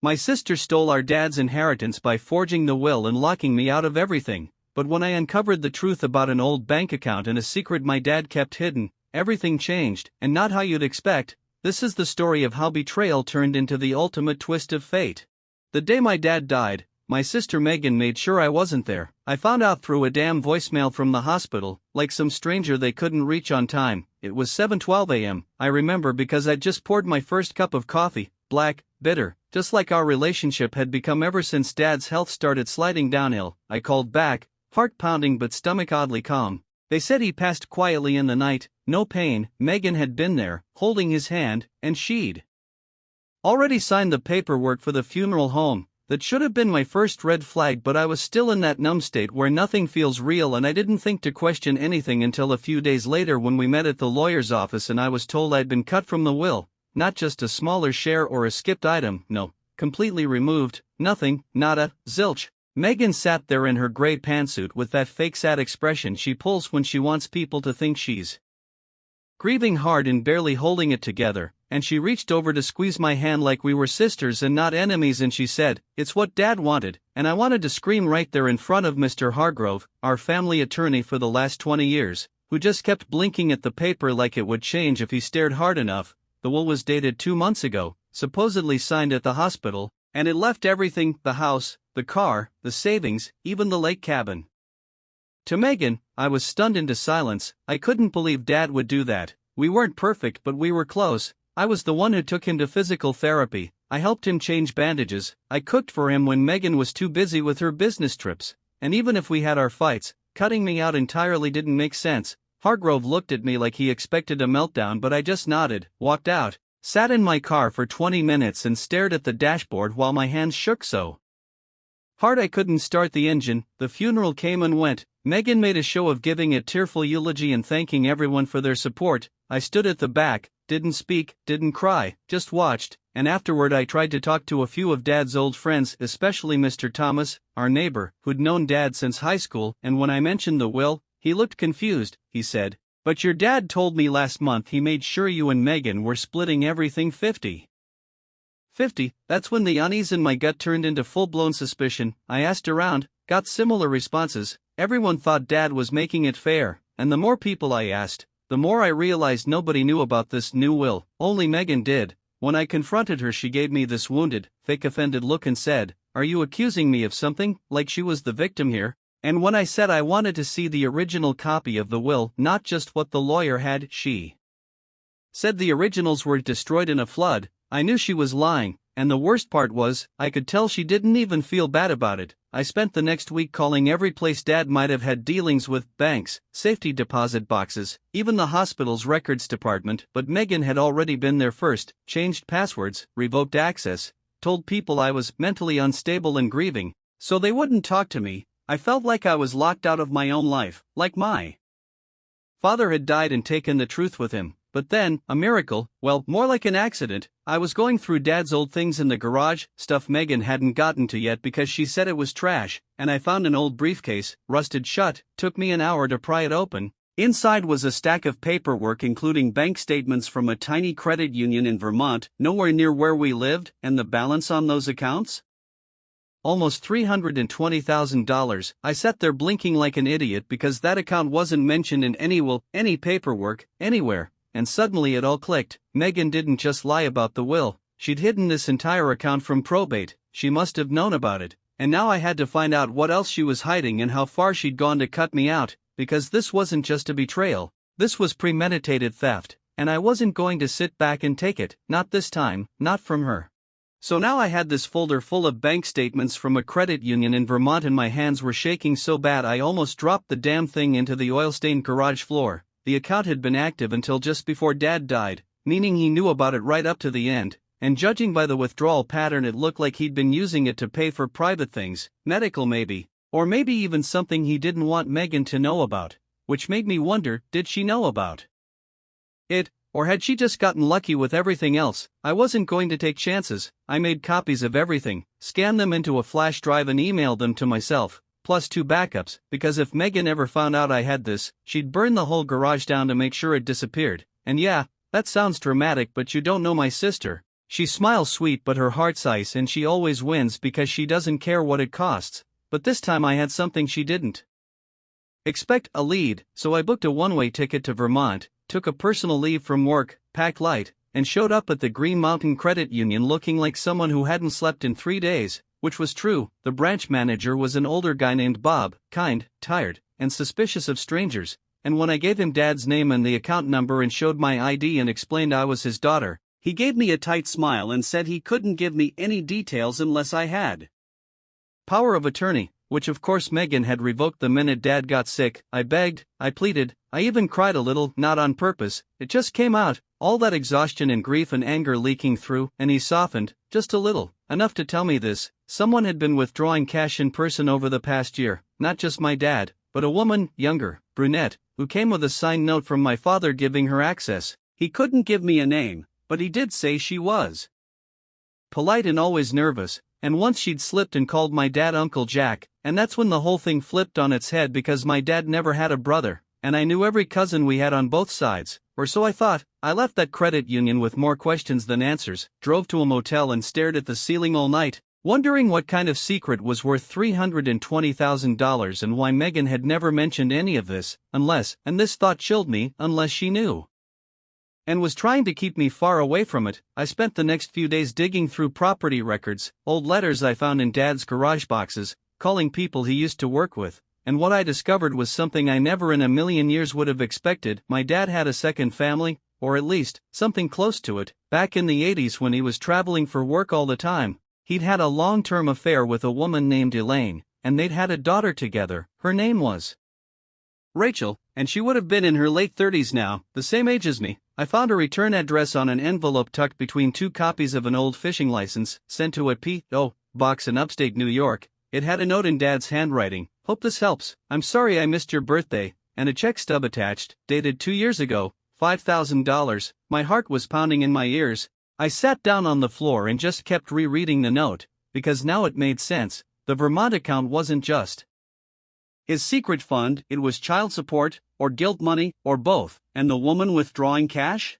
My sister stole our dad's inheritance by forging the will and locking me out of everything, but when I uncovered the truth about an old bank account and a secret my dad kept hidden, everything changed, and not how you'd expect. This is the story of how betrayal turned into the ultimate twist of fate. The day my dad died, my sister Megan made sure I wasn't there. I found out through a damn voicemail from the hospital, like some stranger they couldn't reach on time. It was 7:12 a.m., I remember, because I'd just poured my first cup of coffee, black, bitter, just like our relationship had become ever since Dad's health started sliding downhill. I called back, heart pounding but stomach oddly calm. They said he passed quietly in the night, no pain. Megan had been there, holding his hand, and she'd already signed the paperwork for the funeral home. That should have been my first red flag, but I was still in that numb state where nothing feels real, and I didn't think to question anything until a few days later when we met at the lawyer's office and I was told I'd been cut from the will. Not just a smaller share or a skipped item, no, completely removed, nothing, nada, zilch. Megan sat there in her gray pantsuit with that fake sad expression she pulls when she wants people to think she's grieving hard and barely holding it together, and she reached over to squeeze my hand like we were sisters and not enemies, and she said, "It's what Dad wanted," and I wanted to scream right there in front of Mr. Hargrove, our family attorney for the last 20 years, who just kept blinking at the paper like it would change if he stared hard enough. The will was dated 2 months ago, supposedly signed at the hospital, and it left everything, the house, the car, the savings, even the lake cabin. To Megan, I was stunned into silence. I couldn't believe Dad would do that. We weren't perfect, but we were close. I was the one who took him to physical therapy. I helped him change bandages. I cooked for him when Megan was too busy with her business trips. And even if we had our fights, cutting me out entirely didn't make sense. Hargrove looked at me like he expected a meltdown, but I just nodded, walked out, sat in my car for 20 minutes and stared at the dashboard while my hands shook so hard I couldn't start the engine. The funeral came and went. Megan made a show of giving a tearful eulogy and thanking everyone for their support. I stood at the back, didn't speak, didn't cry, just watched, and afterward I tried to talk to a few of Dad's old friends, especially Mr. Thomas, our neighbor, who'd known Dad since high school, and when I mentioned the will, he looked confused. He said, "But your dad told me last month he made sure you and Megan were splitting everything 50-50. That's when the unease in my gut turned into full-blown suspicion. I asked around, got similar responses. Everyone thought Dad was making it fair, and the more people I asked, the more I realized nobody knew about this new will. Only Megan did. When I confronted her, she gave me this wounded, fake offended look and said, "Are you accusing me of something?" Like she was the victim here. And when I said I wanted to see the original copy of the will, not just what the lawyer had, she said the originals were destroyed in a flood. I knew she was lying, and the worst part was, I could tell she didn't even feel bad about it. I spent the next week calling every place Dad might have had dealings with, banks, safety deposit boxes, even the hospital's records department, but Megan had already been there first, changed passwords, revoked access, told people I was mentally unstable and grieving, so they wouldn't talk to me. I felt like I was locked out of my own life, like my father had died and taken the truth with him. But then, a miracle, well, more like an accident. I was going through Dad's old things in the garage, stuff Megan hadn't gotten to yet because she said it was trash, and I found an old briefcase, rusted shut. Took me an hour to pry it open. Inside was a stack of paperwork including bank statements from a tiny credit union in Vermont, nowhere near where we lived, and the balance on those accounts? Almost $320,000. I sat there blinking like an idiot because that account wasn't mentioned in any will, any paperwork, anywhere. And suddenly it all clicked. Megan didn't just lie about the will, she'd hidden this entire account from probate. She must have known about it, and now I had to find out what else she was hiding and how far she'd gone to cut me out, because this wasn't just a betrayal, this was premeditated theft, and I wasn't going to sit back and take it, not this time, not from her. So now I had this folder full of bank statements from a credit union in Vermont and my hands were shaking so bad I almost dropped the damn thing into the oil-stained garage floor. The account had been active until just before Dad died, meaning he knew about it right up to the end, and judging by the withdrawal pattern it looked like he'd been using it to pay for private things, medical maybe, or maybe even something he didn't want Megan to know about, which made me wonder, did she know about it, or had she just gotten lucky with everything else? I wasn't going to take chances. I made copies of everything, scanned them into a flash drive and emailed them to myself. Plus 2 backups, because if Megan ever found out I had this, she'd burn the whole garage down to make sure it disappeared. And yeah, that sounds dramatic, but you don't know my sister. She smiles sweet but her heart's ice, and she always wins because she doesn't care what it costs. But this time I had something she didn't expect: a lead. So I booked a one-way ticket to Vermont, took a personal leave from work, packed light, and showed up at the Green Mountain Credit Union looking like someone who hadn't slept in 3 days, which was true. The branch manager was an older guy named Bob, kind, tired, and suspicious of strangers, and when I gave him Dad's name and the account number and showed my ID and explained I was his daughter, he gave me a tight smile and said he couldn't give me any details unless I had power of attorney, which of course Megan had revoked the minute Dad got sick. I begged, I pleaded, I even cried a little, not on purpose, it just came out, all that exhaustion and grief and anger leaking through, and he softened, just a little, enough to tell me this: someone had been withdrawing cash in person over the past year, not just my dad, but a woman, younger, brunette, who came with a signed note from my father giving her access. He couldn't give me a name, but he did say she was polite and always nervous, and once she'd slipped and called my dad Uncle Jack, and that's when the whole thing flipped on its head because my dad never had a brother, and I knew every cousin we had on both sides, or so I thought. I left that credit union with more questions than answers, drove to a motel and stared at the ceiling all night, wondering what kind of secret was worth $320,000 and why Megan had never mentioned any of this, unless, and this thought chilled me, unless she knew and was trying to keep me far away from it. I spent the next few days digging through property records, old letters I found in Dad's garage boxes, calling people he used to work with, and what I discovered was something I never in a million years would have expected. My dad had a second family, or at least, something close to it. Back in the 80s when he was traveling for work all the time, he'd had a long-term affair with a woman named Elaine, and they'd had a daughter together. Her name was Rachel, and she would have been in her late 30s now, the same age as me. I found a return address on an envelope tucked between 2 copies of an old fishing license, sent to a P.O. box in upstate New York. It had a note in Dad's handwriting: "Hope this helps. I'm sorry I missed your birthday," and a check stub attached, dated 2 years ago, $5,000. My heart was pounding in my ears. I sat down on the floor and just kept rereading the note, because now it made sense. The Vermont account wasn't just his secret fund, it was child support, or guilt money, or both. And the woman withdrawing cash?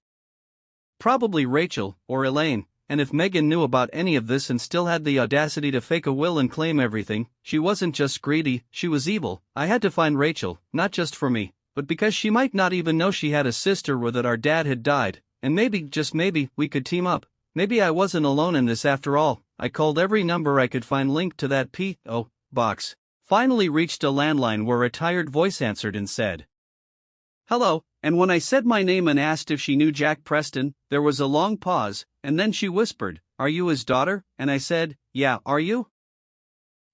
Probably Rachel, or Elaine. And if Megan knew about any of this and still had the audacity to fake a will and claim everything, she wasn't just greedy, she was evil. I had to find Rachel, not just for me, but because she might not even know she had a sister or that our dad had died, and maybe, just maybe, we could team up. Maybe I wasn't alone in this after all. I called every number I could find linked to that P.O. box. Finally reached a landline where a tired voice answered and said, "Hello," and when I said my name and asked if she knew Jack Preston, there was a long pause, and then she whispered, "Are you his daughter?" And I said, "Yeah, are you?"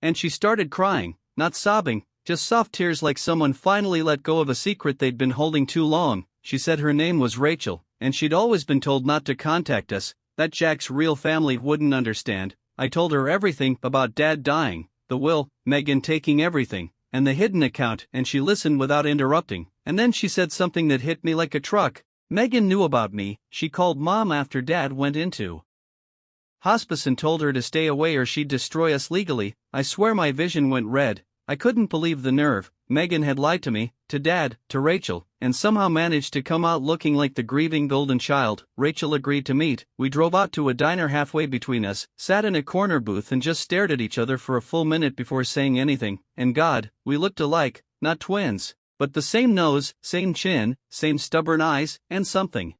And she started crying, not sobbing, just soft tears like someone finally let go of a secret they'd been holding too long. She said her name was Rachel, and she'd always been told not to contact us, that Jack's real family wouldn't understand. I told her everything about Dad dying, the will, Megan taking everything, and the hidden account, and she listened without interrupting. And then she said something that hit me like a truck. Megan knew about me. She called Mom after Dad went into hospice and told her to stay away or she'd destroy us legally. I swear my vision went red. I couldn't believe the nerve. Megan had lied to me, to Dad, to Rachel, and somehow managed to come out looking like the grieving golden child. Rachel agreed to meet. We drove out to a diner halfway between us, sat in a corner booth and just stared at each other for a full minute before saying anything. And God, we looked alike, not twins, but the same nose, same chin, same stubborn eyes, and something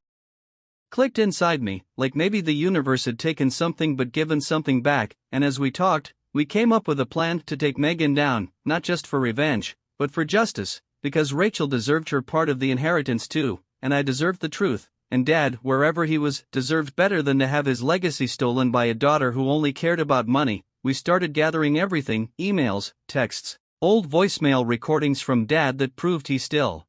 clicked inside me, like maybe the universe had taken something but given something back. And as we talked, we came up with a plan to take Megan down, not just for revenge, but for justice, because Rachel deserved her part of the inheritance too, and I deserved the truth, and Dad, wherever he was, deserved better than to have his legacy stolen by a daughter who only cared about money. We started gathering everything: emails, texts, old voicemail recordings from Dad that proved he still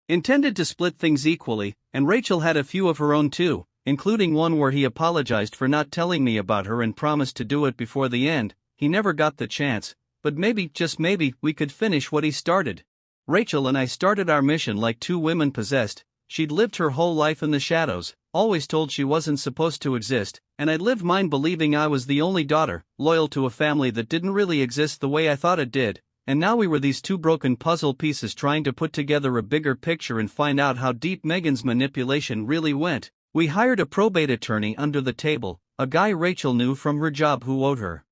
intended to split things equally, and Rachel had a few of her own too, including one where he apologized for not telling me about her and promised to do it before the end. He never got the chance, but maybe, just maybe, we could finish what he started. Rachel and I started our mission like two women possessed. She'd lived her whole life in the shadows, always told she wasn't supposed to exist, and I'd lived mine believing I was the only daughter, loyal to a family that didn't really exist the way I thought it did. And now we were these two broken puzzle pieces trying to put together a bigger picture and find out how deep Megan's manipulation really went. We hired a probate attorney under the table, a guy Rachel knew from her job who owed her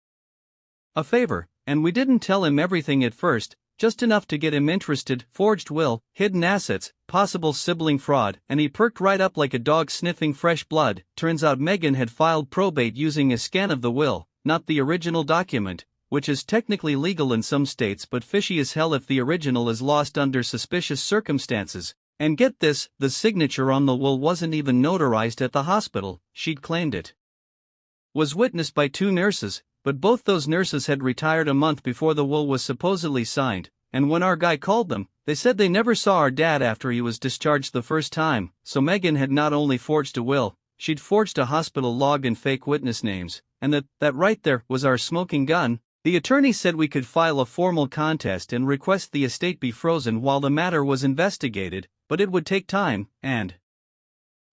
a favor, and we didn't tell him everything at first, just enough to get him interested. Forged will, hidden assets, possible sibling fraud, and he perked right up like a dog sniffing fresh blood. Turns out Megan had filed probate using a scan of the will, not the original document, which is technically legal in some states but fishy as hell if the original is lost under suspicious circumstances. And get this, the signature on the will wasn't even notarized at the hospital. She'd claimed it was witnessed by 2 nurses, but both those nurses had retired a month before the will was supposedly signed, and when our guy called them, they said they never saw our dad after he was discharged the first time. So Megan had not only forged a will, she'd forged a hospital log and fake witness names, and that right there was our smoking gun. The attorney said we could file a formal contest and request the estate be frozen while the matter was investigated, but it would take time, and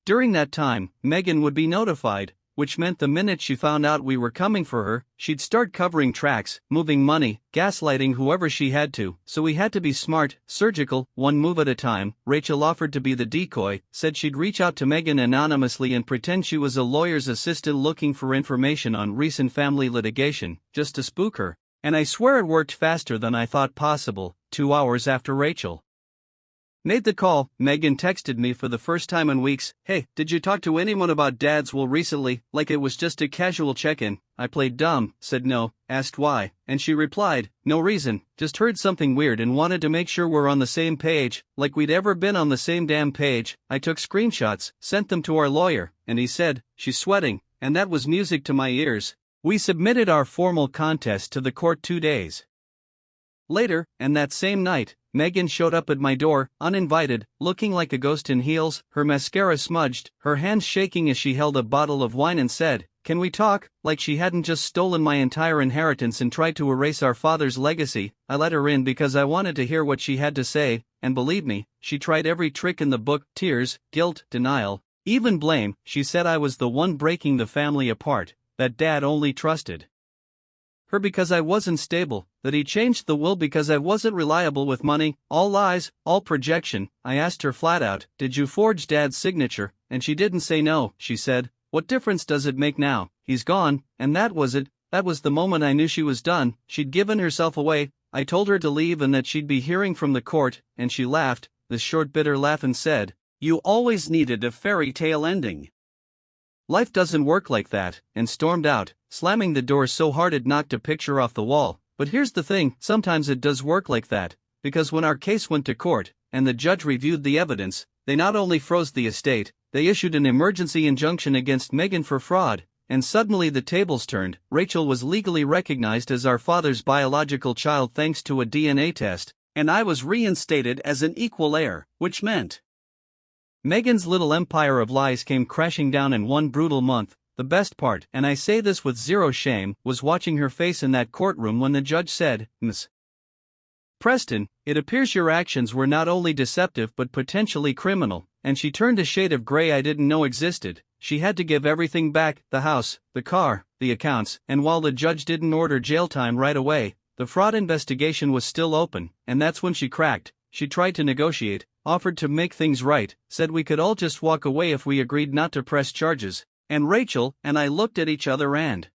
during that time, Megan would be notified, which meant the minute she found out we were coming for her, she'd start covering tracks, moving money, gaslighting whoever she had to. So we had to be smart, surgical, one move at a time. Rachel offered to be the decoy, said she'd reach out to Megan anonymously and pretend she was a lawyer's assistant looking for information on recent family litigation, just to spook her. And I swear it worked faster than I thought possible. 2 hours after Rachel made the call, Megan texted me for the first time in weeks. "Hey, did you talk to anyone about Dad's will recently?" Like it was just a casual check-in. I played dumb, said no, asked why, and she replied, "No reason, just heard something weird and wanted to make sure we're on the same page." Like we'd ever been on the same damn page. I took screenshots, sent them to our lawyer, and he said, "She's sweating," and that was music to my ears. We submitted our formal contest to the court 2 days later, and that same night, Megan showed up at my door, uninvited, looking like a ghost in heels, her mascara smudged, her hands shaking as she held a bottle of wine and said, "Can we talk?" Like she hadn't just stolen my entire inheritance and tried to erase our father's legacy. I let her in because I wanted to hear what she had to say, and believe me, she tried every trick in the book: tears, guilt, denial, even blame. She said I was the one breaking the family apart, that Dad only trusted her because I wasn't stable, that he changed the will because I wasn't reliable with money. All lies, all projection. I asked her flat out, "Did you forge Dad's signature?" And she didn't say no. She said, "What difference does it make now? He's gone." And that was it. That was the moment I knew she was done. She'd given herself away. I told her to leave and that she'd be hearing from the court, and she laughed, this short bitter laugh, and said, "You always needed a fairy tale ending. Life doesn't work like that," and stormed out, slamming the door so hard it knocked a picture off the wall. But here's the thing, sometimes it does work like that, because when our case went to court, and the judge reviewed the evidence, they not only froze the estate, they issued an emergency injunction against Megan for fraud, and suddenly the tables turned. Rachel was legally recognized as our father's biological child thanks to a DNA test, and I was reinstated as an equal heir, which meant Megan's little empire of lies came crashing down in one brutal month. The best part, and I say this with zero shame, was watching her face in that courtroom when the judge said, "Ms. Preston, it appears your actions were not only deceptive but potentially criminal," and she turned a shade of gray I didn't know existed. She had to give everything back, the house, the car, the accounts, and while the judge didn't order jail time right away, the fraud investigation was still open, and that's when she cracked. She tried to negotiate, offered to make things right, said we could all just walk away if we agreed not to press charges, and Rachel and I looked at each other and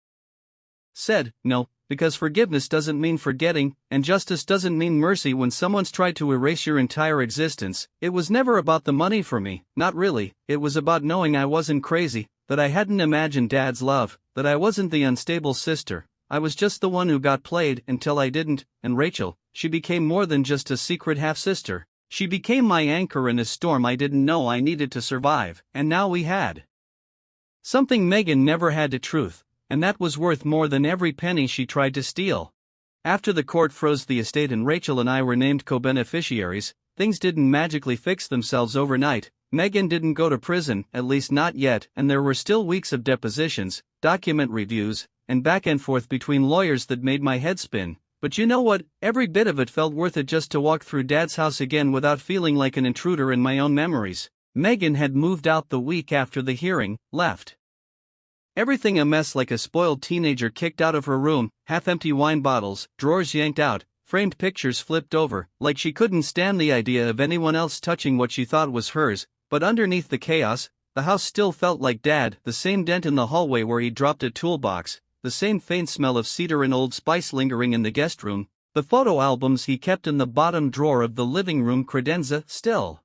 said, "No, because forgiveness doesn't mean forgetting, and justice doesn't mean mercy when someone's tried to erase your entire existence." It was never about the money for me, not really. It was about knowing I wasn't crazy, that I hadn't imagined Dad's love, that I wasn't the unstable sister. I was just the one who got played until I didn't, and Rachel, she became more than just a secret half-sister. She became my anchor in a storm I didn't know I needed to survive, and now we had something Megan never had: the truth, and that was worth more than every penny she tried to steal. After the court froze the estate and Rachel and I were named co-beneficiaries, things didn't magically fix themselves overnight. Megan didn't go to prison, at least not yet, and there were still weeks of depositions, document reviews, and back and forth between lawyers that made my head spin. But you know what? Every bit of it felt worth it just to walk through Dad's house again without feeling like an intruder in my own memories. Megan had moved out the week after the hearing, left everything a mess, like a spoiled teenager kicked out of her room, half-empty wine bottles, drawers yanked out, framed pictures flipped over, like she couldn't stand the idea of anyone else touching what she thought was hers. But underneath the chaos, the house still felt like Dad, the same dent in the hallway where he dropped a toolbox, the same faint smell of cedar and Old Spice lingering in the guest room, the photo albums he kept in the bottom drawer of the living room credenza still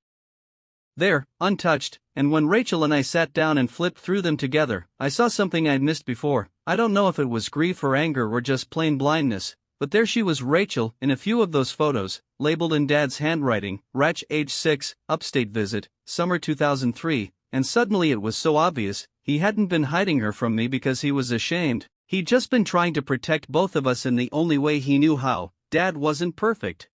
there, untouched, and when Rachel and I sat down and flipped through them together, I saw something I'd missed before. I don't know if it was grief or anger or just plain blindness, but there she was, Rachel, in a few of those photos, labeled in Dad's handwriting, Rach age 6, upstate visit, summer 2003, and suddenly it was so obvious, he hadn't been hiding her from me because he was ashamed, he'd just been trying to protect both of us in the only way he knew how. Dad wasn't perfect.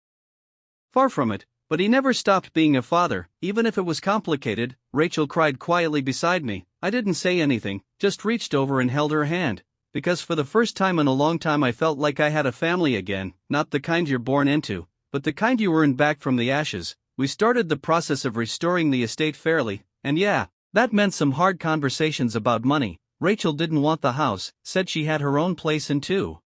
Far from it. But he never stopped being a father, even if it was complicated. Rachel cried quietly beside me. I didn't say anything, just reached over and held her hand. Because for the first time in a long time I felt like I had a family again, not the kind you're born into, but the kind you earn back from the ashes. We started the process of restoring the estate fairly, and yeah, that meant some hard conversations about money. Rachel didn't want the house, said she had her own place and too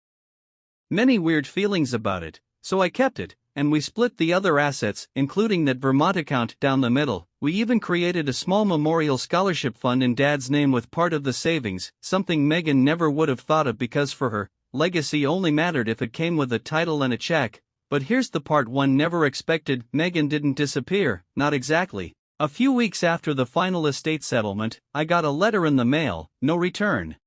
many weird feelings about it, so I kept it. And we split the other assets, including that Vermont account, down the middle. We even created a small memorial scholarship fund in Dad's name with part of the savings, something Megan never would have thought of because for her, legacy only mattered if it came with a title and a check. But here's the part one never expected: Megan didn't disappear, not exactly. A few weeks after the final estate settlement, I got a letter in the mail, no return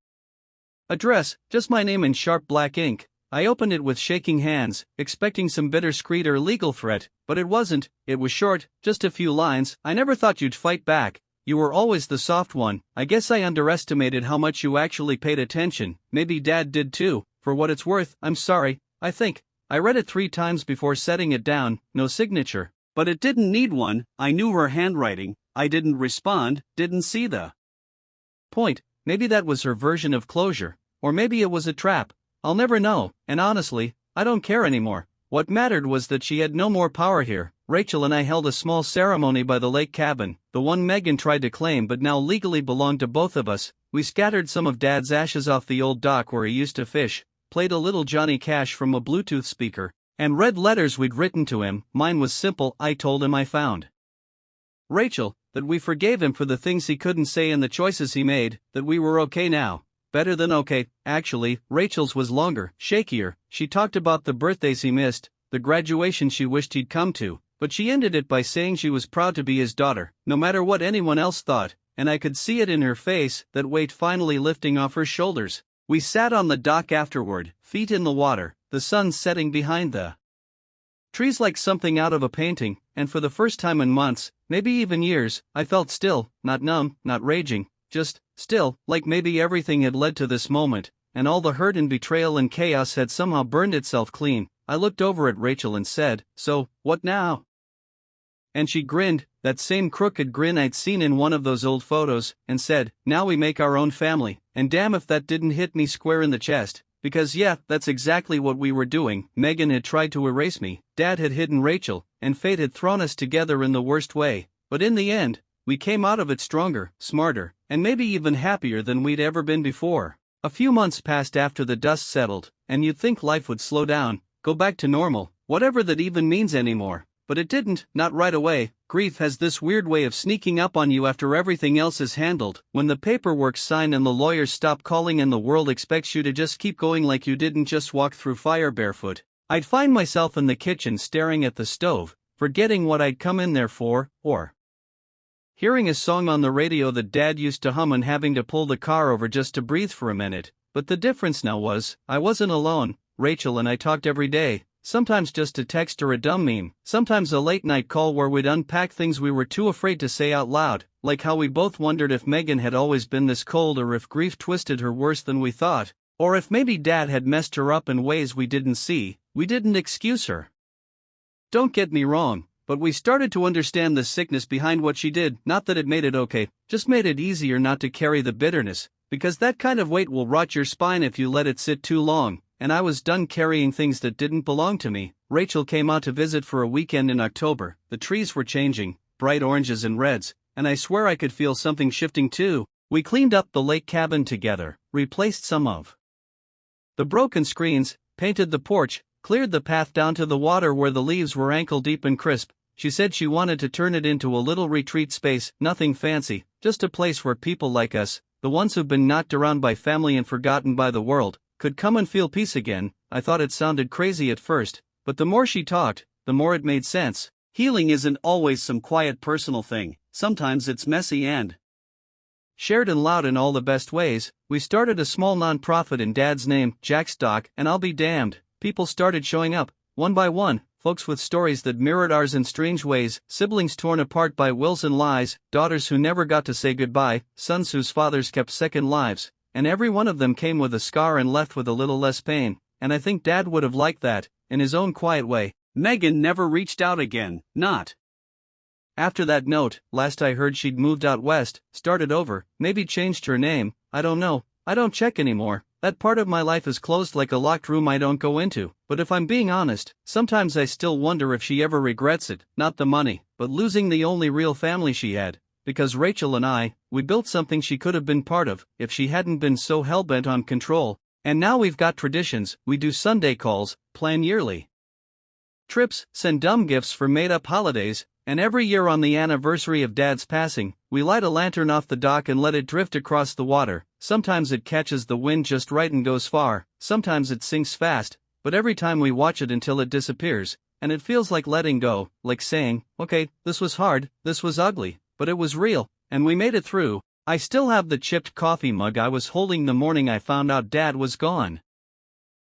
address, just my name in sharp black ink. I opened it with shaking hands, expecting some bittersweet or legal threat, but it wasn't. It was short, just a few lines. I never thought you'd fight back. You were always the soft one. I guess I underestimated how much you actually paid attention. Maybe Dad did too. For what it's worth, I'm sorry. I think I read it 3 times before setting it down. No signature. But it didn't need one. I knew her handwriting. I didn't respond, didn't see the point. Maybe that was her version of closure. Or maybe it was a trap. I'll never know, and honestly, I don't care anymore. What mattered was that she had no more power here. Rachel and I held a small ceremony by the lake cabin, the one Megan tried to claim but now legally belonged to both of us. We scattered some of Dad's ashes off the old dock where he used to fish, played a little Johnny Cash from a Bluetooth speaker, and read letters we'd written to him. Mine was simple. I told him I found Rachel, that we forgave him for the things he couldn't say and the choices he made, that we were okay now. Better than okay. Actually, Rachel's was longer, shakier. She talked about the birthdays he missed, the graduation she wished he'd come to, but she ended it by saying she was proud to be his daughter, no matter what anyone else thought, and I could see it in her face, that weight finally lifting off her shoulders. We sat on the dock afterward, feet in the water, the sun setting behind the trees like something out of a painting, and for the first time in months, maybe even years, I felt still, not numb, not raging, just still, like maybe everything had led to this moment, and all the hurt and betrayal and chaos had somehow burned itself clean. I looked over at Rachel and said, "So, what now?" And she grinned, that same crooked grin I'd seen in one of those old photos, and said, "Now we make our own family." And damn if that didn't hit me square in the chest, because yeah, that's exactly what we were doing. Megan had tried to erase me, Dad had hidden Rachel, and fate had thrown us together in the worst way, but in the end, we came out of it stronger, smarter, and maybe even happier than we'd ever been before. A few months passed after the dust settled, and you'd think life would slow down, go back to normal, whatever that even means anymore. But it didn't, not right away. Grief has this weird way of sneaking up on you after everything else is handled. When the paperwork's signed and the lawyers stop calling and the world expects you to just keep going like you didn't just walk through fire barefoot, I'd find myself in the kitchen staring at the stove, forgetting what I'd come in there for, or hearing a song on the radio that Dad used to hum and having to pull the car over just to breathe for a minute. But the difference now was, I wasn't alone. Rachel and I talked every day, sometimes just a text or a dumb meme, sometimes a late-night call where we'd unpack things we were too afraid to say out loud, like how we both wondered if Megan had always been this cold or if grief twisted her worse than we thought, or if maybe Dad had messed her up in ways we didn't see. We didn't excuse her. Don't get me wrong. But we started to understand the sickness behind what she did. Not that it made it okay, just made it easier not to carry the bitterness, because that kind of weight will rot your spine if you let it sit too long, and I was done carrying things that didn't belong to me. Rachel came out to visit for a weekend in October. The trees were changing, bright oranges and reds, and I swear I could feel something shifting too. We cleaned up the lake cabin together, replaced some of the broken screens, painted the porch, cleared the path down to the water where the leaves were ankle deep and crisp, She said she wanted to turn it into a little retreat space, nothing fancy, just a place where people like us, the ones who've been knocked around by family and forgotten by the world, could come and feel peace again. I thought it sounded crazy at first, but the more she talked, the more it made sense. Healing isn't always some quiet personal thing, sometimes it's messy and shared and loud in all the best ways. We started a small non-profit in Dad's name, Jackstock, and I'll be damned, people started showing up, one by one, folks with stories that mirrored ours in strange ways, siblings torn apart by wills and lies, daughters who never got to say goodbye, sons whose fathers kept second lives, and every one of them came with a scar and left with a little less pain, and I think Dad would have liked that, in his own quiet way. Megan never reached out again, not after that note. Last I heard she'd moved out west, started over, maybe changed her name, I don't know, I don't check anymore, that part of my life is closed like a locked room I don't go into, but if I'm being honest, sometimes I still wonder if she ever regrets it, not the money, but losing the only real family she had, because Rachel and I, we built something she could have been part of, if she hadn't been so hell-bent on control, and now we've got traditions, we do Sunday calls, plan yearly trips, send dumb gifts for made-up holidays, and every year on the anniversary of Dad's passing, we light a lantern off the dock and let it drift across the water. Sometimes it catches the wind just right and goes far, sometimes it sinks fast, but every time we watch it until it disappears, and it feels like letting go, like saying, okay, this was hard, this was ugly, but it was real, and we made it through. I still have the chipped coffee mug I was holding the morning I found out Dad was gone.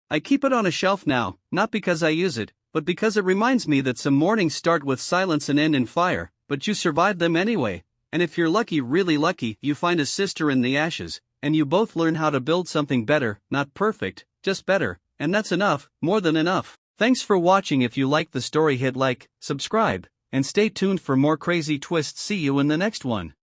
I keep it on a shelf now, not because I use it, but because it reminds me that some mornings start with silence and end in fire, but you survive them anyway, and if you're lucky, really lucky, you find a sister in the ashes, and you both learn how to build something better, not perfect, just better, and that's enough, more than enough. Thanks for watching. If you liked the story, hit like, subscribe, and stay tuned for more crazy twists. See you in the next one.